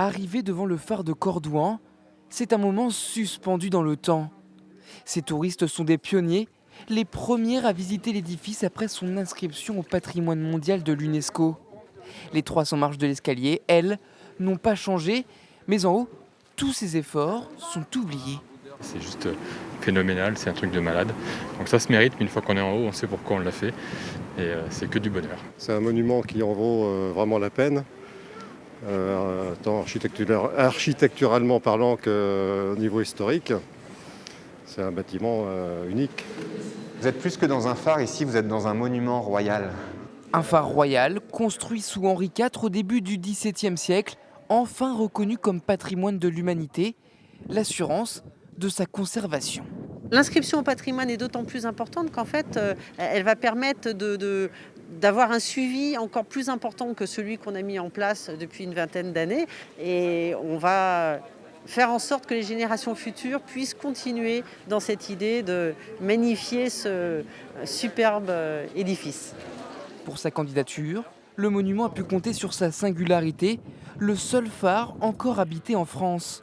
Arrivé devant le phare de Cordouan, c'est un moment suspendu dans le temps. Ces touristes sont des pionniers, les premiers à visiter l'édifice après son inscription au patrimoine mondial de l'UNESCO. Les 300 marches de l'escalier, elles, n'ont pas changé, mais en haut, tous ces efforts sont oubliés. C'est juste phénoménal, c'est un truc de malade. Donc ça se mérite, mais une fois qu'on est en haut, on sait pourquoi on l'a fait. Et c'est que du bonheur. C'est un monument qui en vaut vraiment la peine, tant architecturalement parlant qu'au niveau historique. C'est un bâtiment unique. Vous êtes plus que dans un phare ici, vous êtes dans un monument royal. Un phare royal, construit sous Henri IV au début du XVIIe siècle, enfin reconnu comme patrimoine de l'humanité, l'assurance de sa conservation. L'inscription au patrimoine est d'autant plus importante qu'en fait, elle va permettre d'avoir un suivi encore plus important que celui qu'on a mis en place depuis une vingtaine d'années. Et on va faire en sorte que les générations futures puissent continuer dans cette idée de magnifier ce superbe édifice. Pour sa candidature, le monument a pu compter sur sa singularité, le seul phare encore habité en France.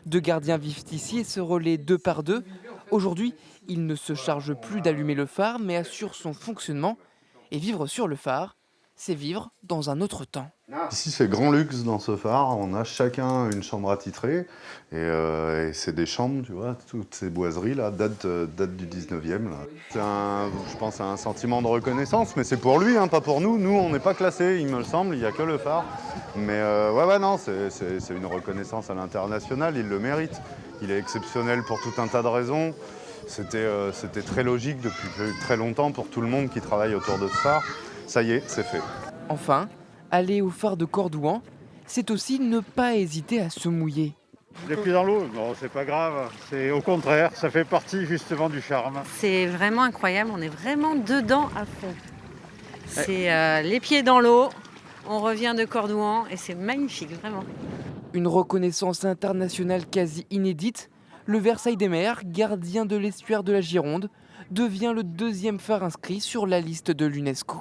2 gardiens vivent ici et se relaient 2 par 2. Aujourd'hui, ils ne se chargent plus d'allumer le phare, mais assurent son fonctionnement. Et vivre sur le phare, c'est vivre dans un autre temps. Ici, c'est grand luxe dans ce phare. On a chacun une chambre attitrée. Et c'est des chambres, tu vois, toutes ces boiseries là datent du 19e. Là. Je pense, un sentiment de reconnaissance, mais c'est pour lui, hein, pas pour nous. Nous, on n'est pas classés, il me semble, il n'y a que le phare. Mais non, c'est une reconnaissance à l'international, il le mérite. Il est exceptionnel pour tout un tas de raisons. C'était très logique depuis très longtemps pour tout le monde qui travaille autour de ce phare. Ça y est, c'est fait. Enfin, aller au phare de Cordouan, c'est aussi ne pas hésiter à se mouiller. Les pieds dans l'eau, non, c'est pas grave. C'est au contraire, ça fait partie justement du charme. C'est vraiment incroyable, on est vraiment dedans à fond. C'est les pieds dans l'eau, on revient de Cordouan et c'est magnifique, vraiment. Une reconnaissance internationale quasi inédite, le Versailles des Mers, gardien de l'estuaire de la Gironde, devient le 2e phare inscrit sur la liste de l'UNESCO.